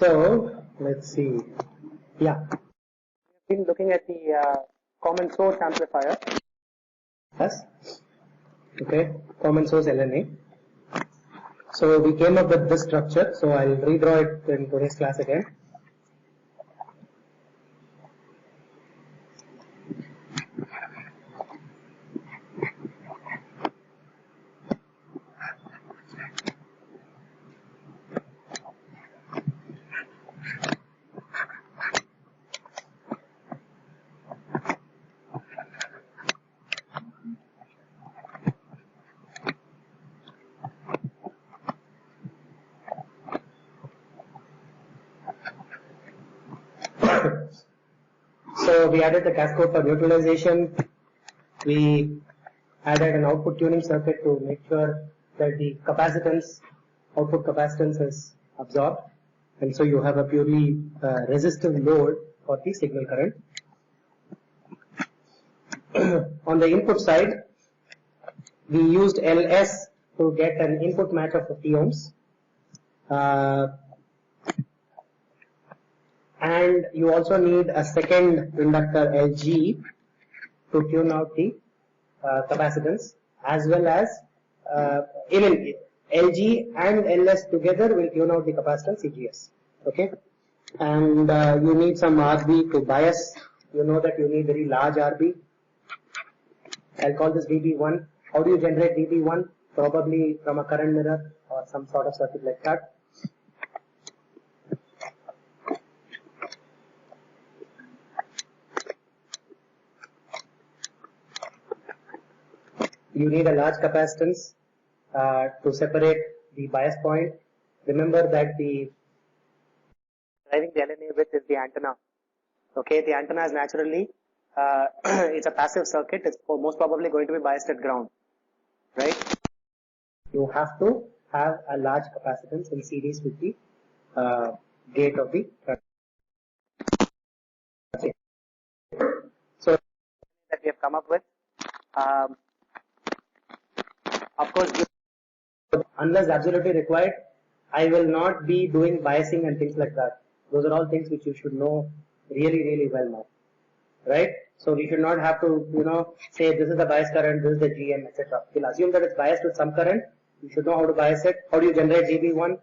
So let's see. Yeah, we've been looking at the common source amplifier. Yes. Okay, common source LNA. So we came up with this structure. So I'll redraw it in today's class again. So we added the cascode for neutralization. We added an output tuning circuit to make sure that the capacitance, output capacitance is absorbed. And so you have a purely resistive load for the signal current. On the input side, we used LS to get an input match of 50 ohms. And you also need a second inductor LG to tune out the capacitance, as well as even LG and LS together will tune out the capacitance CGS. Okay, and you need some RB to bias. You know that you need very large RB. I'll call this VB1. How do you generate VB1? Probably from a current mirror or some sort of circuit like that. You need a large capacitance to separate the bias point. Remember that the driving the LNA with is the antenna. Okay, the antenna is naturally it's a passive circuit. It's most probably going to be biased at ground, right? You have to have a large capacitance in series with the gate of the okay. So that we have come up with. Of course, unless absolutely required, I will not be doing biasing and things like that. Those are all things which you should know really well now, right? So we should not have to, say this is the bias current, this is the GM, etc. We'll assume that it's biased with some current. You should know how to bias it. How do you generate VB1?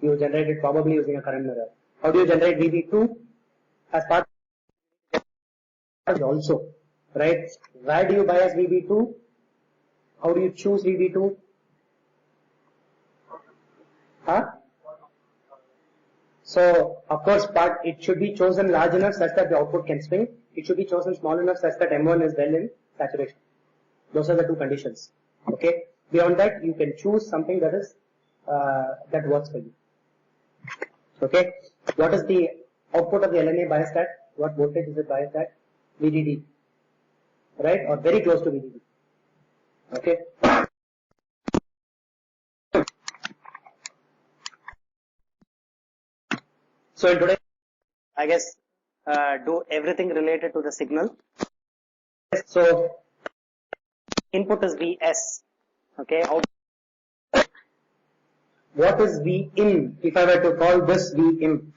You generate it probably using a current mirror. How do you generate VB2? As part of also, right? Where do you bias VB2? How do you choose VB2? So, of course, it should be chosen large enough such that the output can swing. It should be chosen small enough such that M1 is well in saturation. Those are the two conditions. Okay. Beyond that, you can choose something that is that works for you. Okay. What is the output of the LNA biased at? What voltage is it biased at? VDD. Right? Or very close to VDD. Okay. So in today, I guess, do everything related to the signal. So input is Vs. Okay. What is Vin? If I were to call this Vin.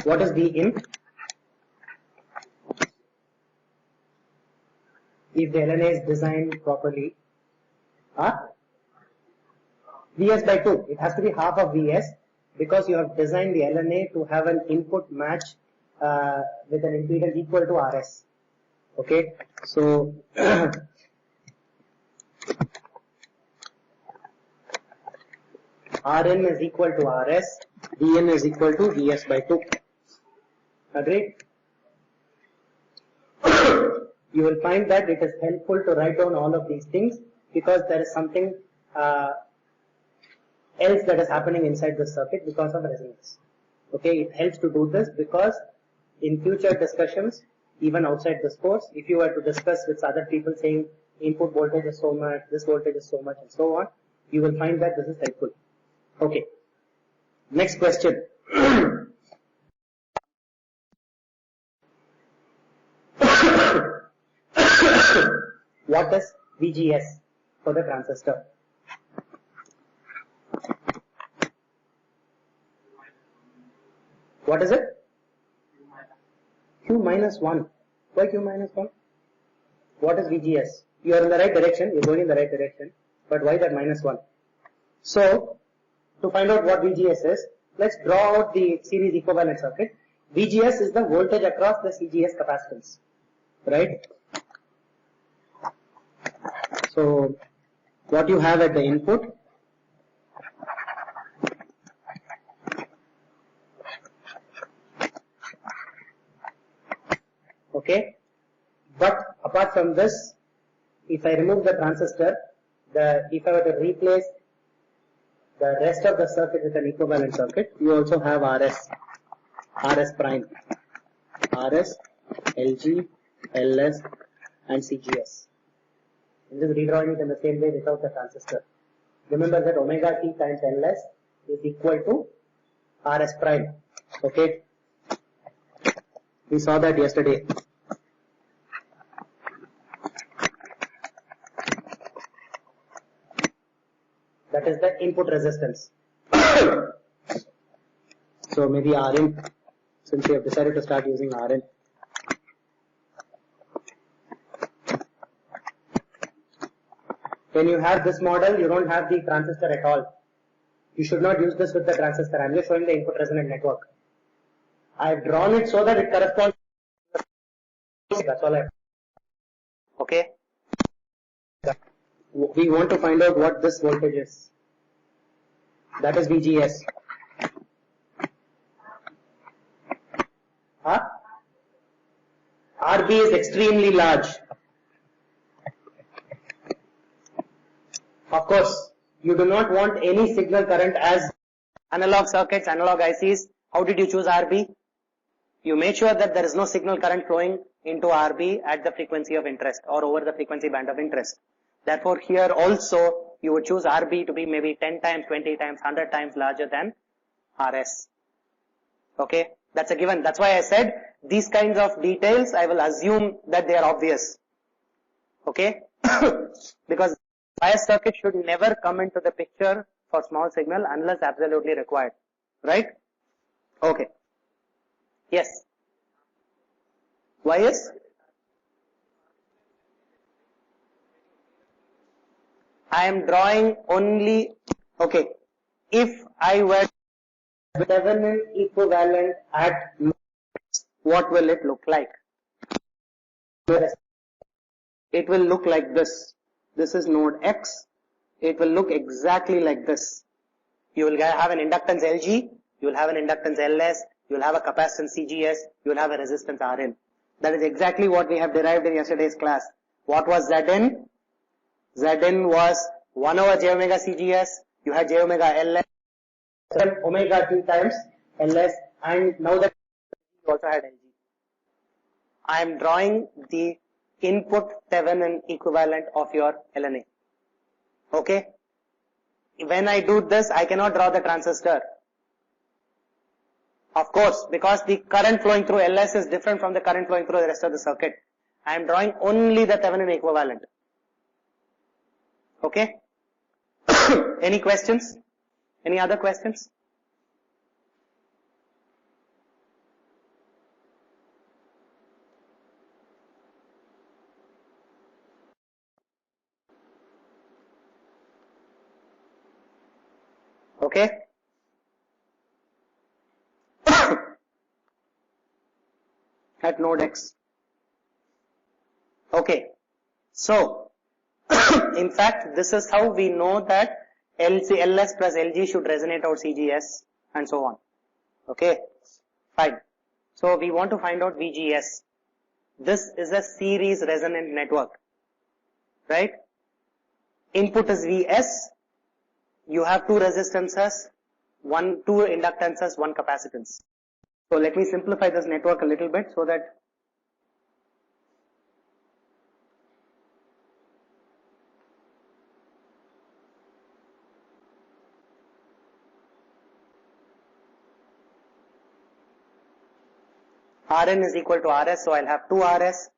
What is Vin? If the LNA is designed properly, Vs by 2. It has to be half of Vs because you have designed the LNA to have an input match with an impedance equal to Rs. Okay, so Rn is equal to Rs, Vn is equal to Vs by 2. Agreed? You will find that it is helpful to write down all of these things because there is something else that is happening inside the circuit because of resonance. Okay, it helps to do this because in future discussions, even outside this course, if you were to discuss with other people saying input voltage is so much, this voltage is so much and so on, you will find that this is helpful. Okay, next question. What is VGS? for the transistor. What is it? Q minus 1. Why Q minus 1? What is VGS? You are in the right direction, you're going in the right direction, but why that minus 1? So, to find out what VGS is, let's draw out the series equivalent circuit. VGS is the voltage across the CGS capacitance, right? So, what you have at the input, okay, but apart from this, if I remove the transistor, if I were to replace the rest of the circuit with an equivalent circuit, you also have RS prime, RS, LG, LS and CGS. I'm just redrawing it in the same way without the transistor. Remember that omega T times LS is equal to RS prime. Okay, we saw that yesterday. That is the input resistance. So maybe Rn, since we have decided to start using Rn. When you have this model, you don't have the transistor at all. You should not use this with the transistor. I'm just showing the input resonant network. I have drawn it so that it corresponds. That's all I have. Okay. We want to find out what this voltage is. That is VGS. Huh? RB is extremely large. Of course, you do not want any signal current as analog circuits, analog ICs. How did you choose RB? You made sure that there is no signal current flowing into RB at the frequency of interest or over the frequency band of interest. Therefore, here also you would choose RB to be maybe 10 times, 20 times, 100 times larger than RS. Okay, that's a given. That's why I said these kinds of details I will assume that they are obvious. Okay, because bias circuit should never come into the picture for small signal unless absolutely required. Right? Okay. Yes. Why is? I am drawing only, okay, if I were Thevenin equivalent at what will it look like? It will look like this. This is node X. It will look exactly like this. You will have an inductance LG, you will have an inductance LS, you will have a capacitance CGS, you will have a resistance RN. That is exactly what we have derived in yesterday's class. What was Zn? Zn was 1 over j omega CGS, you had j omega LS, omega T times LS, and now that you also had LG. I am drawing the input Thevenin equivalent of your LNA. Okay? When I do this, I cannot draw the transistor. Of course, because the current flowing through LS is different from the current flowing through the rest of the circuit. I am drawing only the Thevenin equivalent. Okay? Any questions? Any other questions? Okay? At node X. Okay. So, in fact, this is how we know that LS plus LG should resonate out CGS and so on. Okay? Fine. So, we want to find out VGS. This is a series resonant network. Right? Input is Vs. You have two resistances, two inductances, one capacitance. So let me simplify this network a little bit so that Rn is equal to Rs, so I'll have 2 Rs.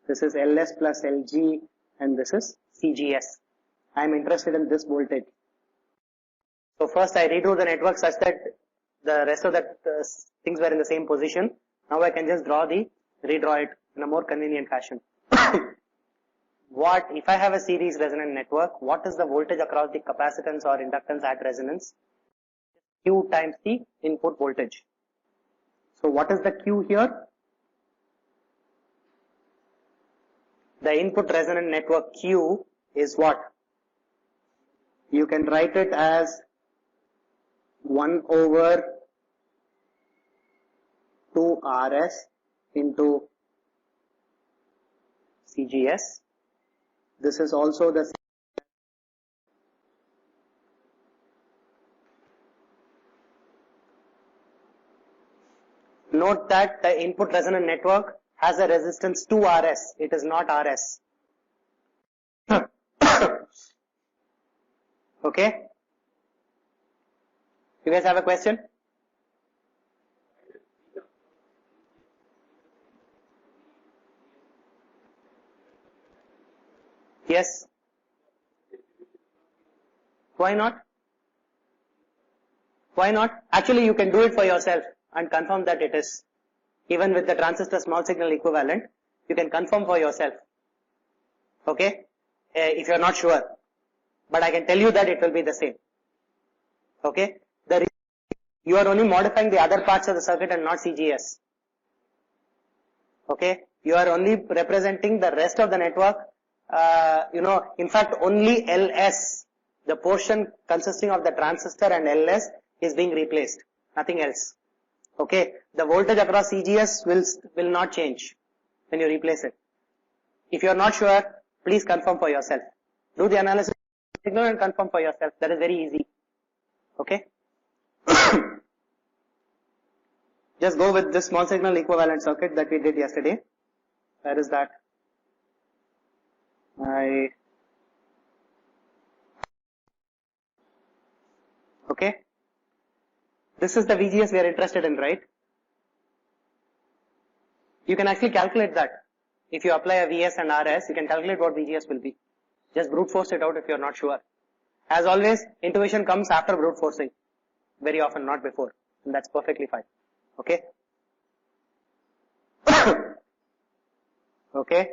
This is Ls plus Lg and this is CGS. I am interested in this voltage. So first I redrew the network such that the rest of the things were in the same position. Now I can just redraw it in a more convenient fashion. What if I have a series resonant network? What is the voltage across the capacitance or inductance at resonance? Q times the input voltage. So what is the Q here? The input resonant network Q is what? You can write it as 1 over 2 RS into CGS. This is also the note that the input resonant network has a resistance to RS. It is not RS. Okay? You guys have a question? Yes. Why not? Why not? Actually, you can do it for yourself and confirm that it is. Even with the transistor small signal equivalent, you can confirm for yourself. Okay? If you are not sure. But I can tell you that it will be the same. Okay? You are only modifying the other parts of the circuit and not CGS. Okay? You are only representing the rest of the network. In fact, only LS, the portion consisting of the transistor and LS is being replaced. Nothing else. Okay? The voltage across CGS will not change when you replace it. If you are not sure, please confirm for yourself. Do the analysis signal and confirm for yourself. That is very easy. Okay? Just go with this small signal equivalent circuit that we did yesterday. Where is that? Okay. This is the VGS we are interested in, right? You can actually calculate that. If you apply a VS and RS, you can calculate what VGS will be. Just brute force it out if you are not sure. As always, intuition comes after brute forcing. Very often, not before. And that's perfectly fine. Okay? Okay?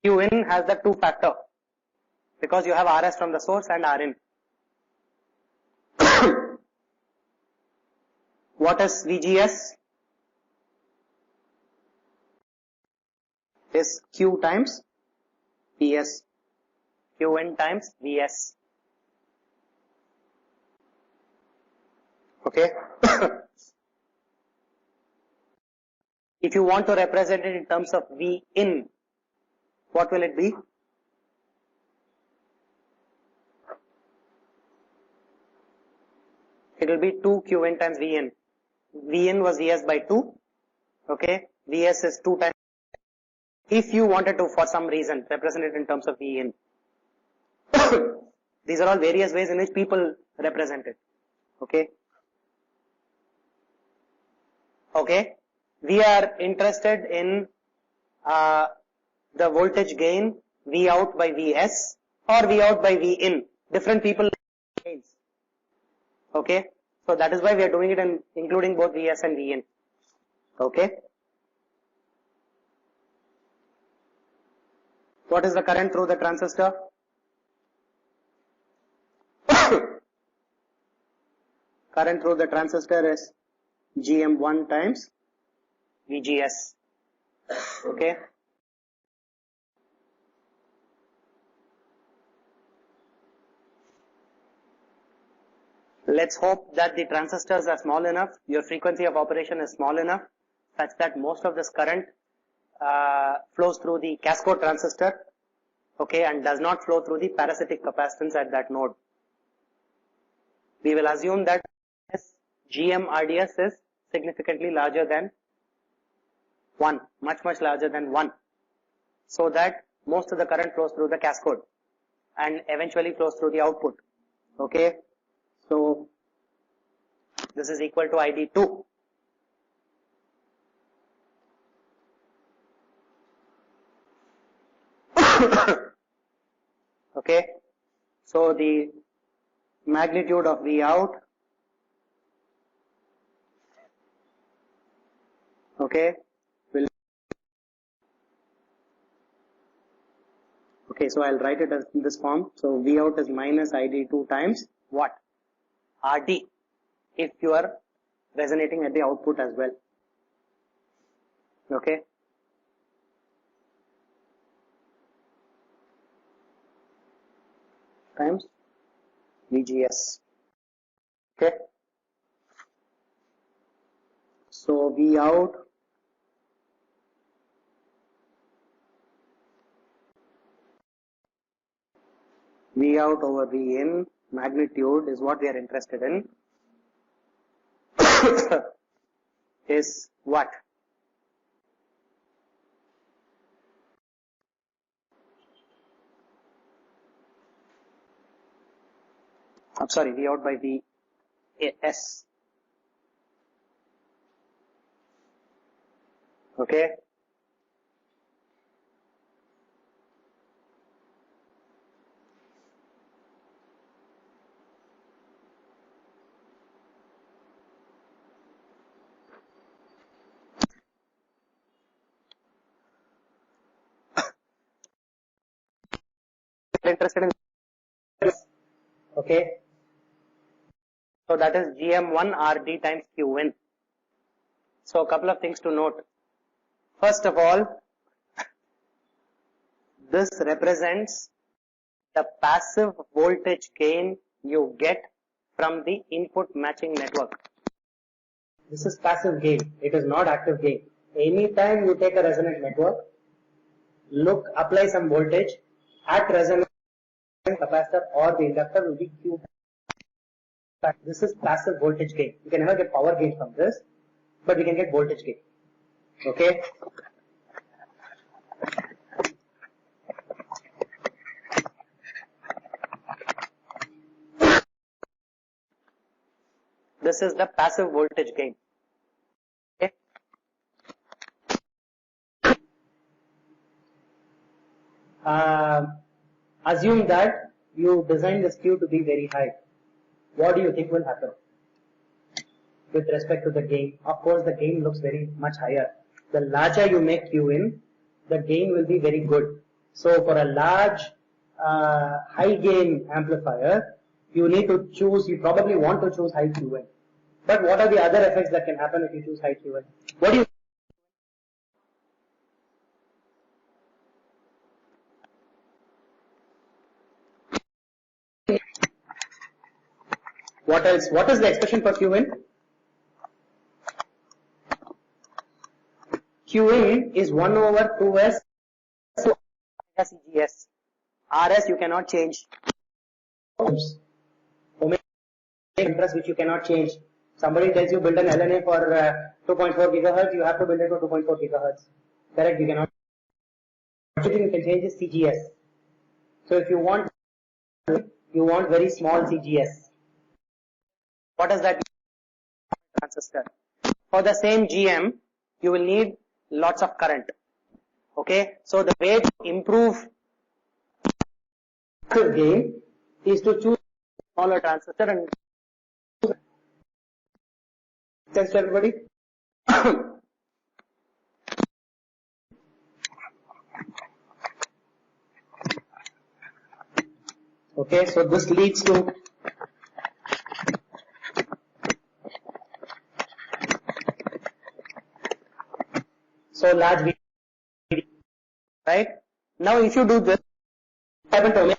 Q in has the 2 factor. Because you have RS from the source and R in. What is VGS? Is Q times VS. Qn times Vs. Okay? If you want to represent it in terms of V in, what will it be? It will be 2 Qn times Vn. Vn was Vs by 2. Okay? Vs is 2 times. If you wanted to, for some reason, represent it in terms of Vn. These are all various ways in which people represent it. Okay? Okay? We are interested in the voltage gain V out by Vs or V out by V in. Different people gains. Okay? So that is why we are doing it and including both Vs and Vn. Okay? What is the current through the transistor? Current through the transistor is GM1 times VGS. Okay? Let's hope that the transistors are small enough, your frequency of operation is small enough such that most of this current flows through the cascode transistor, okay, and does not flow through the parasitic capacitance at that node. We will assume that GM RDS is significantly larger than 1, much larger than 1, so that most of the current flows through the cascode and eventually flows through the output. Okay, so this is equal to ID2. Okay, So the magnitude of V out, okay, will, okay, so I'll write it as in this form. So V out is minus ID2 times what? RD, if you are resonating at the output as well. Okay. Times VGS. Okay. So V out over V in magnitude is what we are interested in. Is what? I'm sorry, V out by V S. Okay. Interested in, okay. So that is GM1 RD times Qn. So a couple of things to note. First of all, this represents the passive voltage gain you get from the input matching network. This is passive gain. It is not active gain. Anytime you take a resonant network, apply some voltage at resonant capacitor or the inductor will be Q. This is passive voltage gain. You can never get power gain from this, but we can get voltage gain. Okay. This is the passive voltage gain. Okay. Assume that you design this Q to be very high. What do you think will happen with respect to the gain? Of course, the gain looks very much higher. The larger you make Q in, the gain will be very good. So for a large high gain amplifier, you need to choose, you probably want to choose high Qn. But what are the other effects that can happen if you choose high Qn? What do you What else? What is the expression for Qn? Qn is 1 over 2s CGS. RS you cannot change. Omega interest which you cannot change. Somebody tells you build an LNA for 2.4 gigahertz, you have to build it for 2.4 gigahertz. Correct? You cannot. What you can change is CGS. So if you want very small CGS. What does that mean? Transistor. For the same GM, you will need lots of current. Okay? So the way to improve gain is to choose smaller transistor and test everybody. Okay, so this leads to large VD, right? Now if you do this, what happens to omega?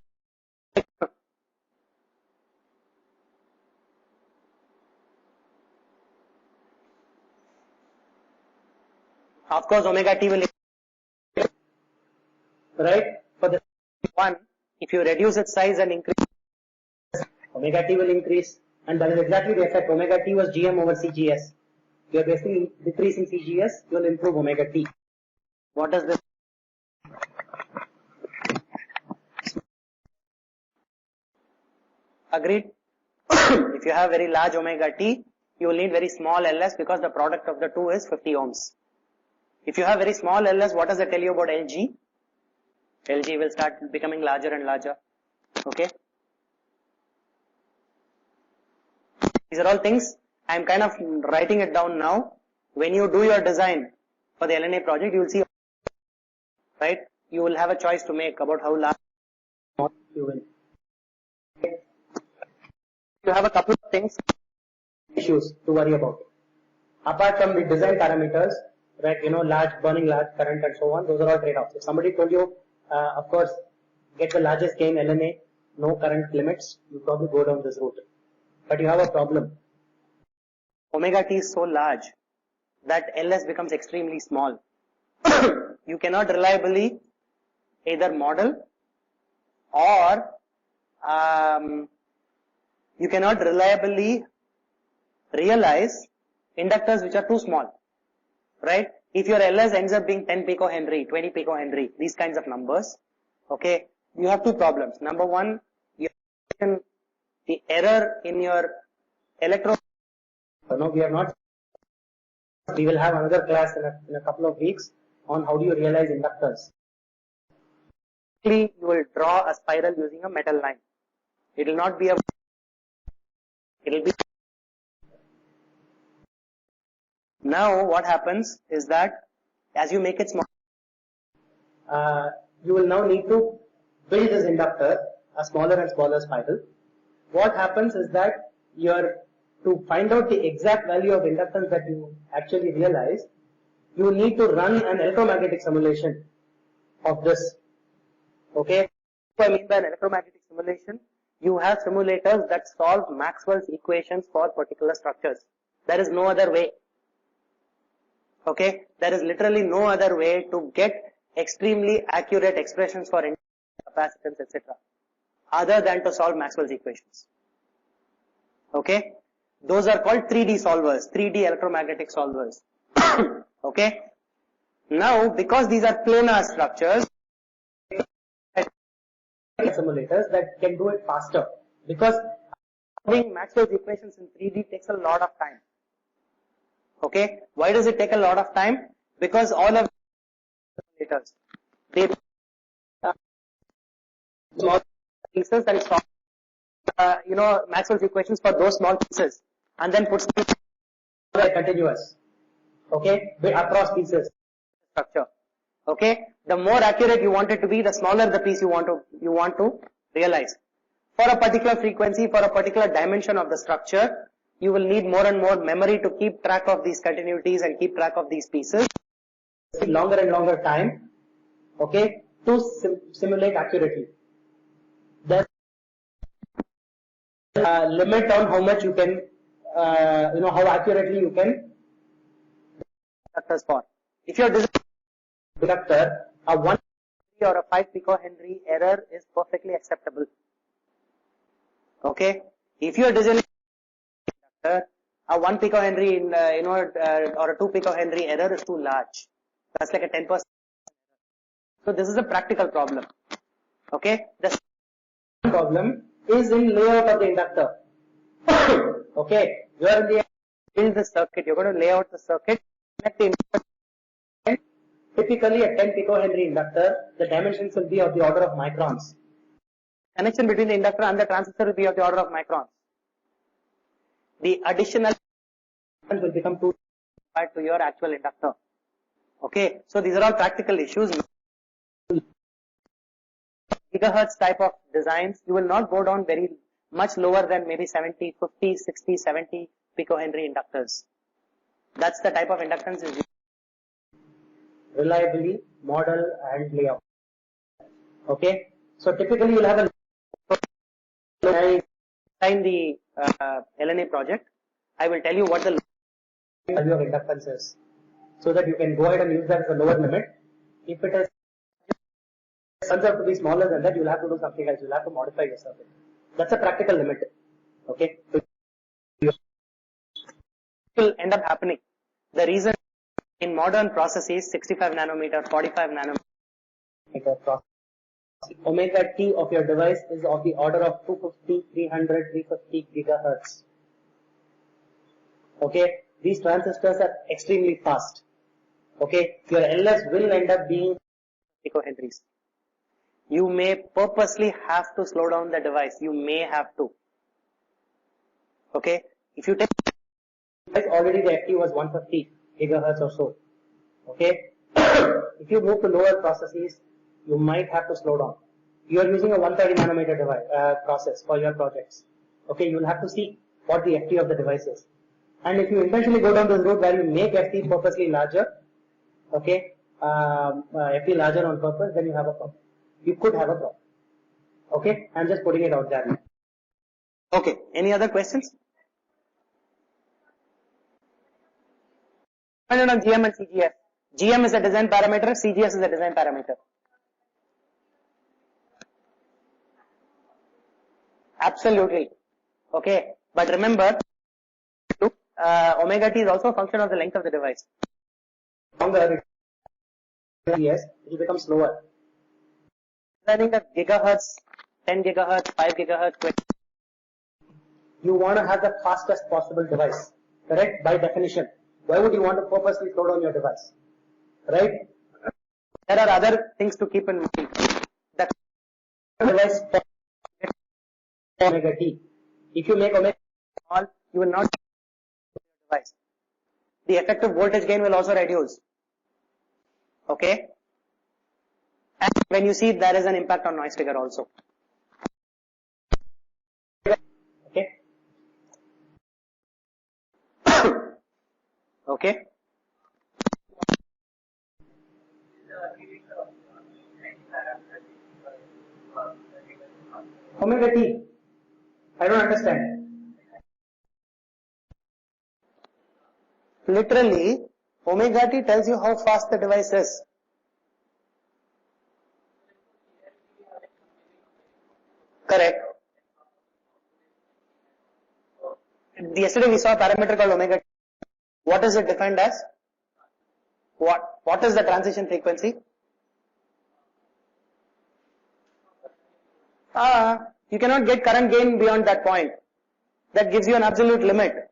Of course, omega t will increase, right? For the one, if you reduce its size and increase, omega t will increase, and that is exactly the effect. Omega t was GM over CGS. You are basically decreasing CGS, you will improve omega t. What does this? Agreed? If you have very large omega t, you will need very small LS because the product of the two is 50 ohms. If you have very small LS, what does it tell you about LG? LG will start becoming larger and larger. Okay? These are all things I am kind of writing it down now. When you do your design for the LNA project, you will see, right? You will have a choice to make about how large you will. You have a couple of things, issues to worry about. Apart from the design parameters, right, burning large current and so on, those are all trade-offs. If somebody told you, of course, get the largest gain LNA, no current limits, you probably go down this route. But you have a problem. Omega T is so large that LS becomes extremely small. You cannot reliably either model or you cannot reliably realize inductors which are too small, right? If your LS ends up being 10 picohenry, 20 picohenry, these kinds of numbers, okay, you have two problems. Number one, the error in your electro. No, we are not. We will have another class in a couple of weeks on how do you realize inductors. You will draw a spiral using a metal line. It will not be a. It will be. Now what happens is that as you make it small, you will now need to build this inductor, a smaller and smaller spiral. What happens is that to find out the exact value of inductance that you actually realize, you need to run an electromagnetic simulation of this. Okay, what I mean by an electromagnetic simulation, you have simulators that solve Maxwell's equations for particular structures. There is no other way. Okay, there is literally no other way to get extremely accurate expressions for capacitance, etc., other than to solve Maxwell's equations. Okay, those are called 3D solvers, 3D electromagnetic solvers. Okay, now because these are planar structures, simulators that can do it faster, because solving Maxwell's equations in 3D takes a lot of time. Okay, why does it take a lot of time? Because all of the simulators, they small pieces and solve Maxwell's equations for those small pieces, and then puts them continuous. Okay, across pieces structure. Okay, the more accurate you want it to be, the smaller the piece you want to realize. For a particular frequency, for a particular dimension of the structure, you will need more and more memory to keep track of these continuities and keep track of these pieces. Longer and longer time, okay, to simulate accurately. There's a limit on how much you can, how accurately you can conductors for. If you're designing a conductor, a 1 or a 5 picohenry error is perfectly acceptable. Okay, if you're designing a 1 picohenry or a 2 picohenry error is too large. That's like a 10%. So this is a practical problem. Okay, the second problem is in layout of the inductor. Okay, you are in the build the circuit. You're going to lay out the circuit. Typically, a 10 picohenry inductor, the dimensions will be of the order of microns. Connection between the inductor and the transistor will be of the order of microns. The additional will become 2 compared to your actual inductor. Okay, so these are all practical issues. Gigahertz type of designs, you will not go down very much lower than maybe 70, 50, 60, 70 picohenry inductors. That's the type of inductance is used. Reliably model and layout. Okay, so typically you'll have a in the LNA project. I will tell you what the value of inductance is, so that you can go ahead and use that as a lower limit. If it turns out to be smaller than that, you'll have to do something else. You'll have to modify your circuit. That's a practical limit. Okay, it will end up happening. The reason in modern processes, 65 nanometer, 45 nanometer process, omega T of your device is of the order of 250, 300, 350 gigahertz. Okay, these transistors are extremely fast. Okay, your LS will end up being picohenries. You may purposely have to slow down the device. You may have to. Okay, If you take already the FT was 150 gigahertz or so. Okay. If you move to lower processes, you might have to slow down. You are using a 130 nanometer device, process for your projects. Okay, you will have to see what the FT of the device is. And if you intentionally go down this route where you make FT purposely larger, okay, FT larger on purpose, then you have a problem. You could have a problem. Okay, I'm just putting it out there. Okay, any other questions? On GM and CGS. GM is a design parameter, CGS is a design parameter. Absolutely. Okay, but remember, omega t is also a function of the length of the device. Longer it will become slower. Running at gigahertz, 10 gigahertz, 5 gigahertz, 20. You want to have the fastest possible device, correct? By definition. Why would you want to purposely slow down your device? Right? There are other things to keep in mind. The device omega t. If you make omega small, you will not device. The effective voltage gain will also reduce. Okay? And when you see there is an impact on noise figure also. Okay? Okay? Omega t. I don't understand. Literally, omega t tells you how fast the device is. Correct. Yesterday we saw a parameter called omega t. What is it defined as? What is the transition frequency? You cannot get current gain beyond that point. That gives you an absolute limit.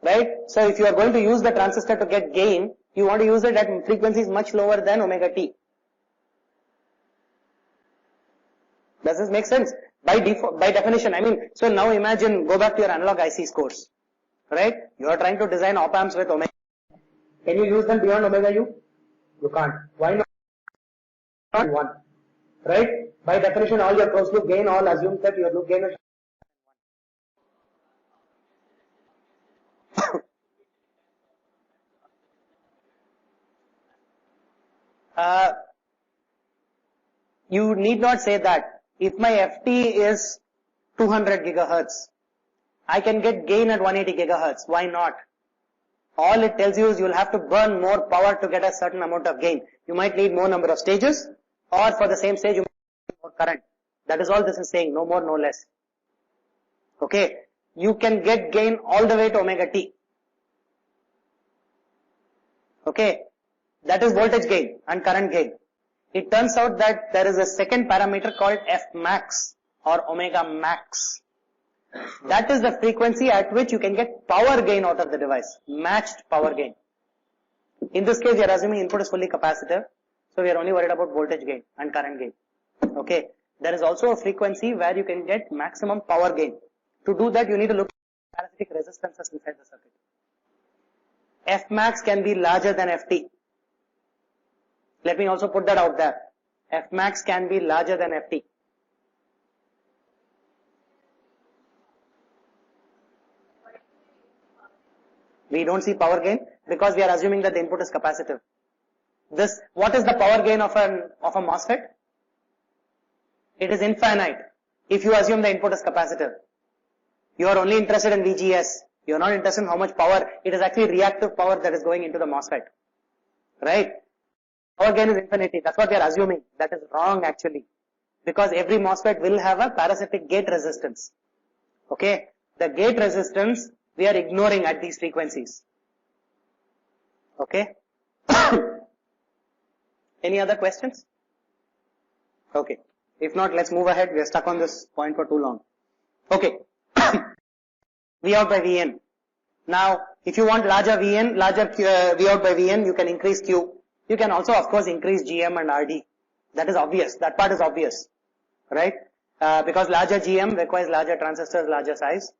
Right? So if you are going to use the transistor to get gain, you want to use it at frequencies much lower than omega t. Does this make sense? By definition, I mean, so now imagine, go back to your analog ICs course. Right? You are trying to design op amps with omega. Can you use them beyond omega u? You can't. Why not? Not one. Right? By definition, all your closed loop gain all assumes that your loop gain is you need not say that. If my FT is 200 gigahertz, I can get gain at 180 gigahertz. Why not? All it tells you is you will have to burn more power to get a certain amount of gain. You might need more number of stages, or for the same stage you might need more current. That is all this is saying, no more, no less. Okay, you can get gain all the way to omega t. Okay, that is voltage gain and current gain. It turns out that there is a second parameter called F max or omega max. That is the frequency at which you can get power gain out of the device, matched power gain. In this case, we are assuming input is fully capacitive, so we are only worried about voltage gain and current gain. Okay, there is also a frequency where you can get maximum power gain. To do that, you need to look at parasitic resistances inside the circuit. F max can be larger than FT. Let me also put that out there. F max can be larger than FT. We don't see power gain because we are assuming that the input is capacitive. What is the power gain of a MOSFET? It is infinite if you assume the input is capacitive. You are only interested in VGS. You are not interested in how much power. It is actually reactive power that is going into the MOSFET. Right? Power gain is infinity. That's what we are assuming. That is wrong actually. Because every MOSFET will have a parasitic gate resistance. Okay? The gate resistance we are ignoring at these frequencies. Okay? Any other questions? Okay. If not, let's move ahead. We are stuck on this point for too long. Okay. V out by Vn. Now, if you want larger Vn, larger V out by Vn, you can increase Q. You can also, of course, increase GM and RD. That is obvious. That part is obvious. Right? Because larger GM requires larger transistors, larger size.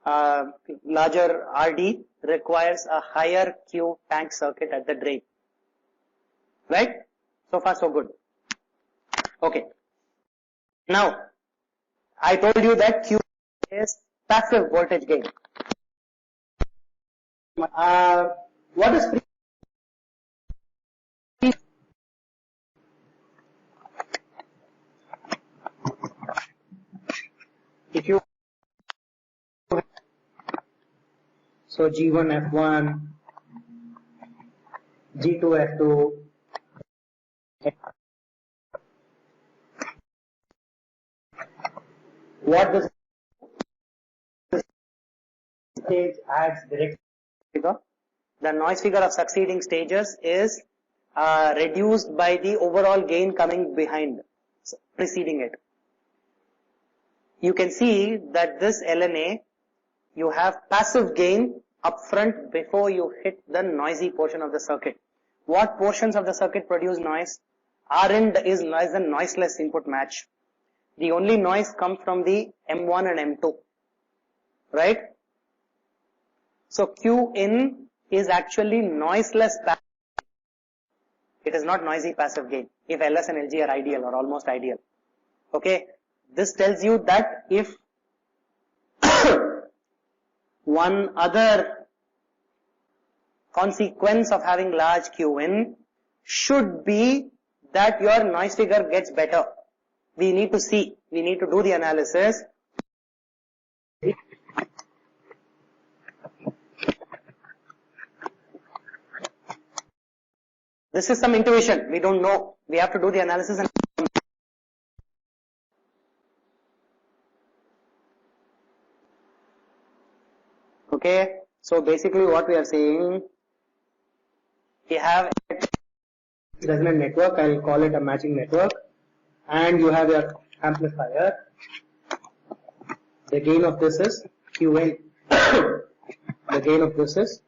larger RD requires a higher Q tank circuit at the drain. Right? So far so good. Okay. Now, I told you that Q is passive voltage gain. What is if you so G1 F1, G2 F2, what this stage adds direct figure. The noise figure of succeeding stages is reduced by the overall gain coming behind, preceding it. You can see that this LNA, you have passive gain upfront before you hit the noisy portion of the circuit. What portions of the circuit produce noise? R end is noise and noiseless input match. The only noise comes from the M1 and M2. Right? So Q in is actually noiseless passive. It is not noisy passive gain if LS and LG are ideal or almost ideal. Okay. This tells you that if one other consequence of having large Q in should be that your noise figure gets better. We need to see, we need to do the analysis. This is some intuition, we don't know. We have to do the analysis and okay, so basically what we are saying, we have a resonant network, I will call it a matching network, and you have your amplifier. The gain of this is Qn. The gain of this is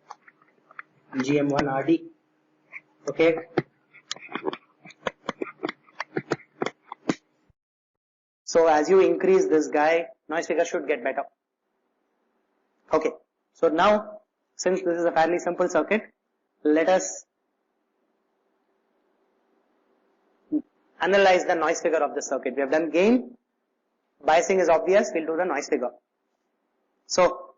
GM1RD. Okay. So as you increase this guy, noise figure should get better. Okay. So now, since this is a fairly simple circuit, let us analyze the noise figure of the circuit. We have done gain, biasing is obvious, we'll do the noise figure. So,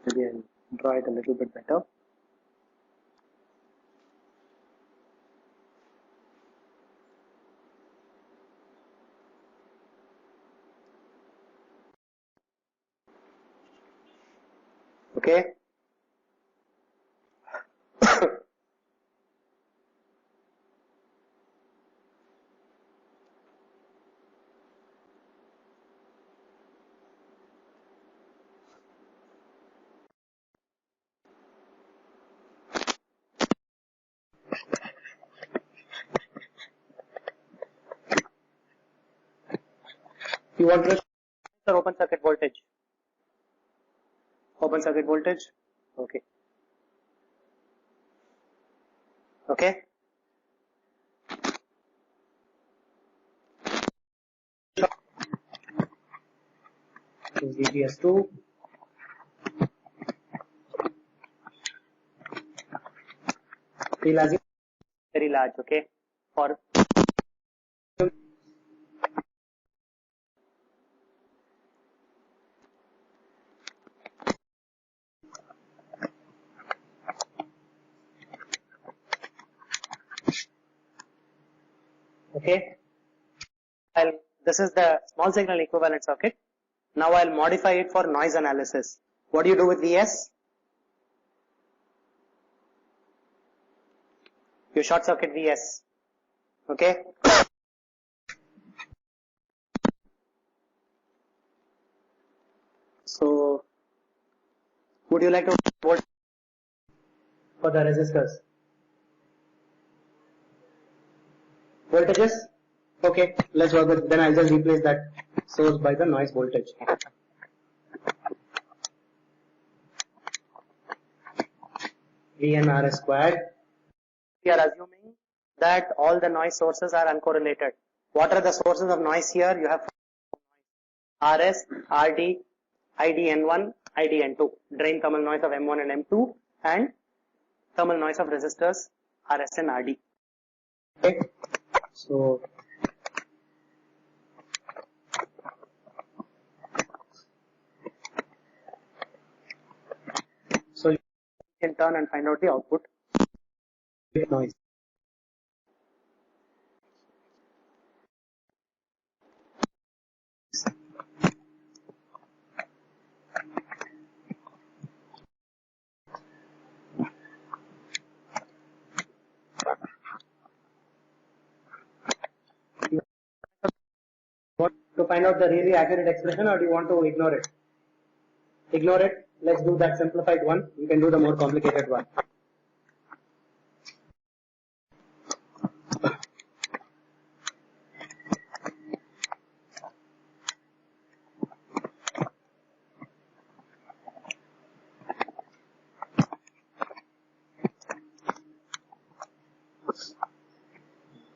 maybe I'll draw it a little bit better. Okay. You want to or open circuit voltage? Open circuit voltage? Okay. Okay. This is VGS2. Very large, okay. For okay. This is the small signal equivalent circuit. Now I'll modify it for noise analysis. What do you do with VS? You short circuit VS. Okay. So, would you like to vote for the resistors? Voltages? Okay, let's work with, then I'll just replace that source by the noise voltage. VNRS squared. We are assuming that all the noise sources are uncorrelated. What are the sources of noise here? You have RS, RD, IDN1, IDN2. Drain thermal noise of M1 and M2 and thermal noise of resistors RS and RD. Okay. So you can turn and find out the output noise. Want to find out the really accurate expression, or do you want to ignore it? Ignore it. Let's do that simplified one. You can do the more complicated one.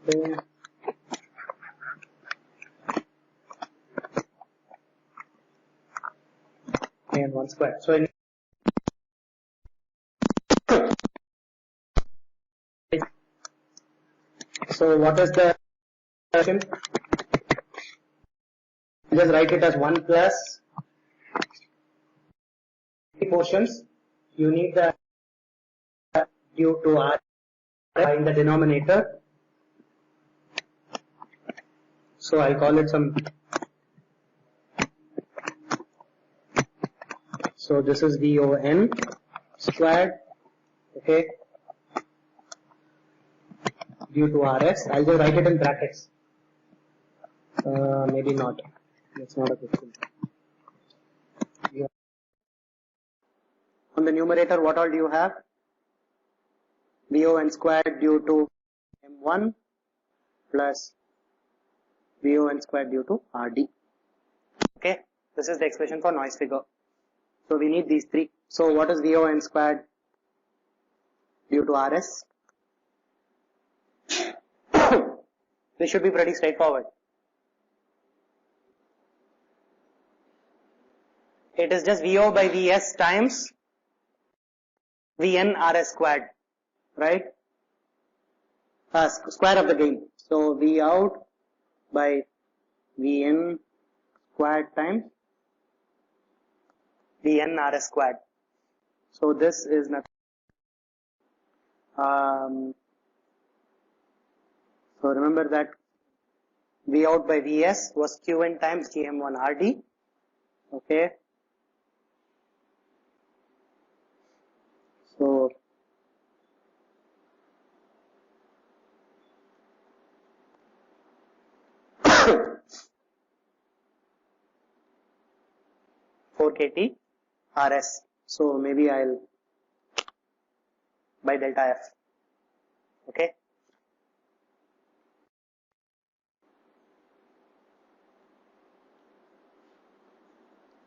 Okay. And 1 square. So what is the expression? Just write it as 1 plus portions. You need the due to R in the denominator. So I'll call it some. So this is VON squared, okay, due to RS. I'll just write it in brackets. Maybe not. That's not a good thing. Yeah. On the numerator, what all do you have? VON squared due to M1 plus VON squared due to RD. Okay, this is the expression for noise figure. So we need these three. So what is VON squared due to RS? This should be pretty straightforward. It is just VO by VS times VN RS squared, right? Square of the gain. So V out by VN squared times VN RS squared. So this is nothing. So remember that V out by Vs was Qn times GM1 RD. Okay. So four kT RS. So maybe I'll by delta F. Okay.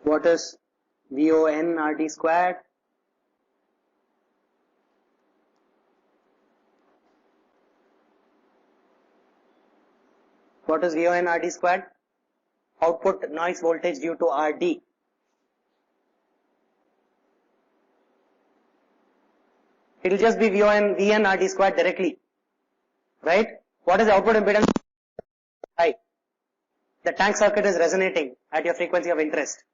What is VON RD squared? What is VON RD squared? Output noise voltage due to RD. It will just be VN RD squared directly, right? What is the output impedance? High. The tank circuit is resonating at your frequency of interest,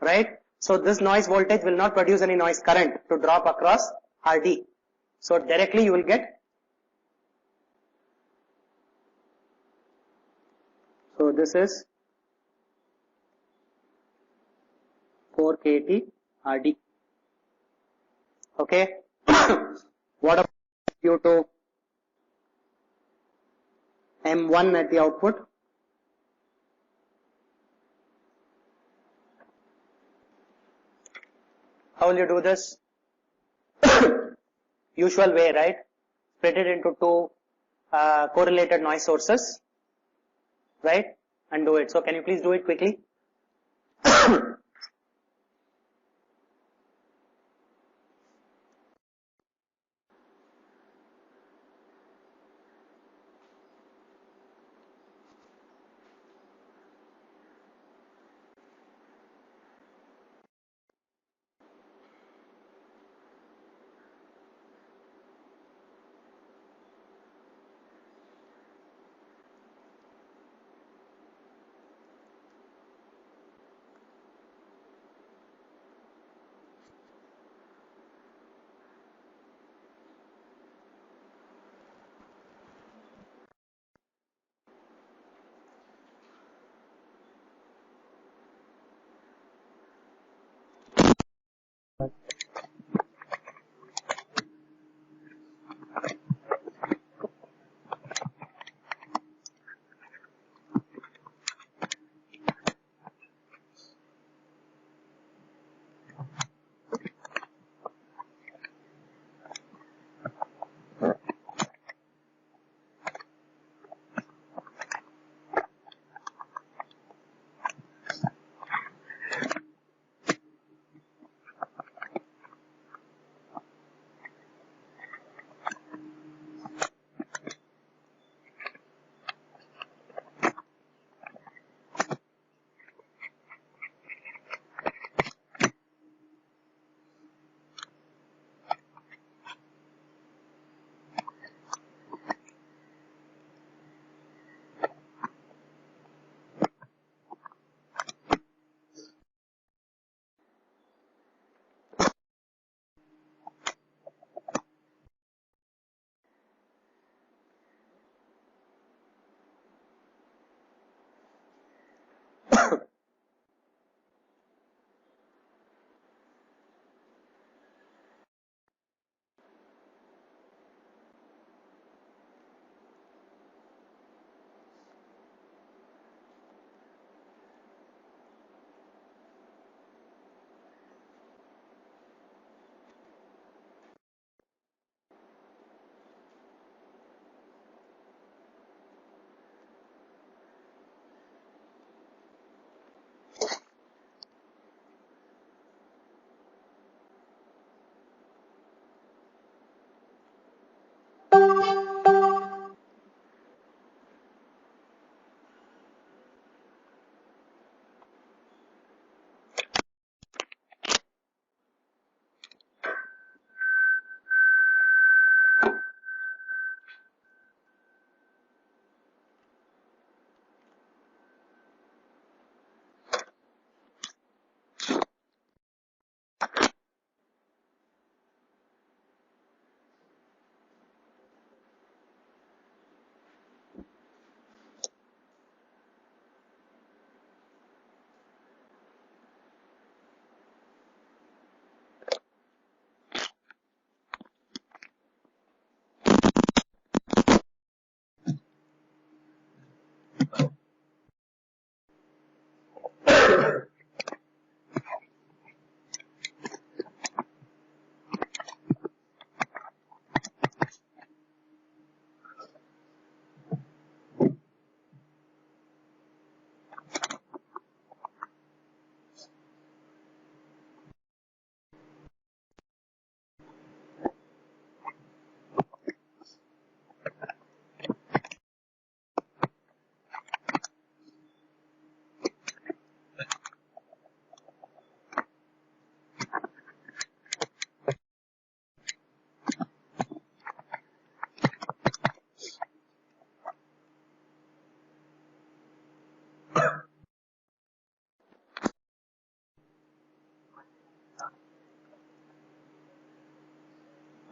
right? So this noise voltage will not produce any noise current to drop across RD. So directly you will get. So this is 4 kT RD. Okay. What about due to M1 at the output? How will you do this? Usual way, right? Split it into two correlated noise sources. right? And do it. So can you please do it quickly?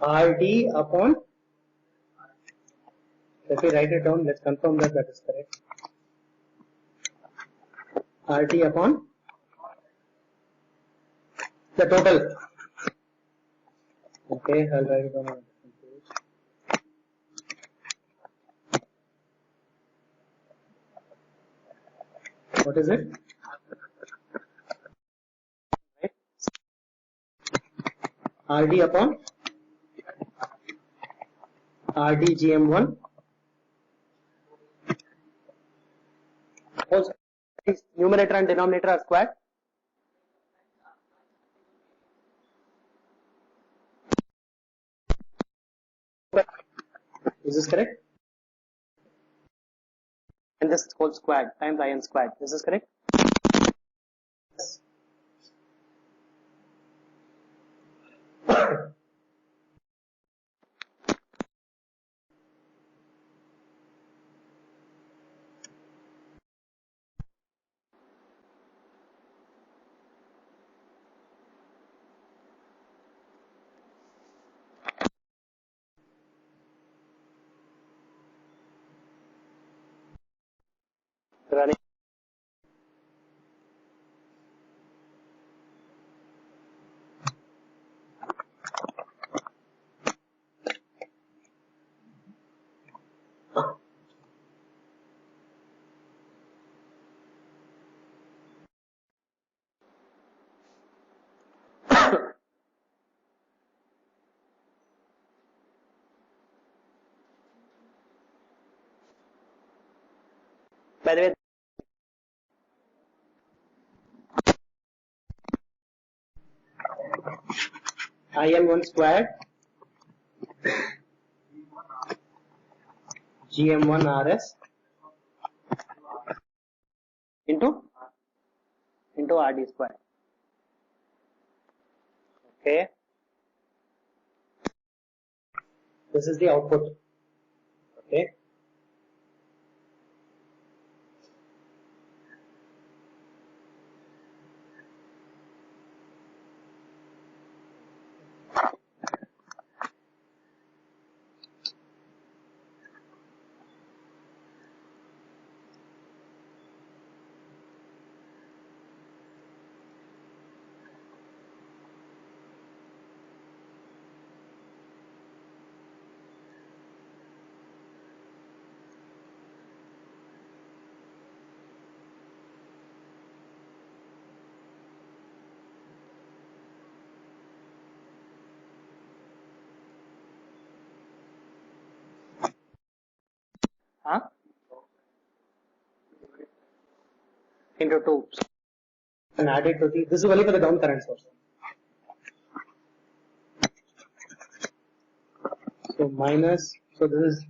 RD upon, let me write it down, let's confirm that that is correct. RT upon the total. Okay, I'll write it down on a different page. What is it? RD upon RDGM1 whole square, numerator and denominator are squared. Is this correct? And this is whole squared times in squared. Is this correct? Yes. Running. By the way, IN1 squared GM1 RS into RD squared. Okay. This is the output. Okay. Huh? Into 2 and add it to the, this is only for the down current source. So minus, so this is,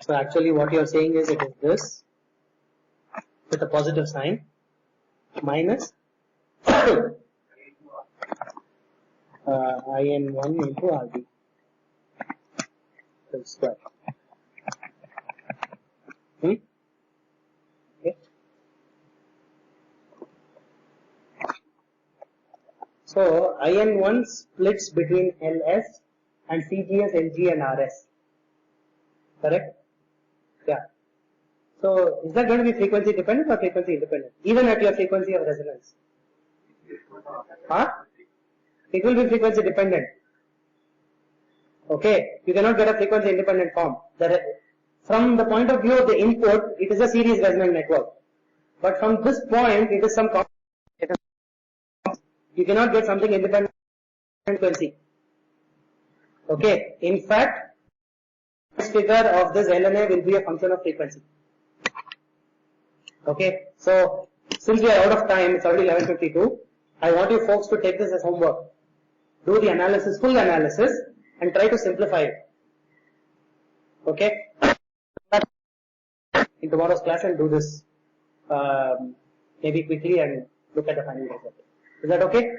so actually what you are saying is it is this with a positive sign minus IN1 into RD square. Okay. So IN1 splits between LS and CGS, LG and RS. Correct? Yeah. So is that going to be frequency dependent or frequency independent? Even at your frequency of resonance? Huh? It will be frequency dependent. Okay. You cannot get a frequency independent form. From the point of view of the input, it is a series resonant network. But from this point, it is some you cannot get something independent frequency. Okay. In fact, this figure of this LNA will be a function of frequency. Okay. So since we are out of time, it's already 11:52. I want you folks to take this as homework. Do the analysis, full analysis, and try to simplify it. Okay. In tomorrow's class, and do this maybe quickly and look at the final result. Is that okay?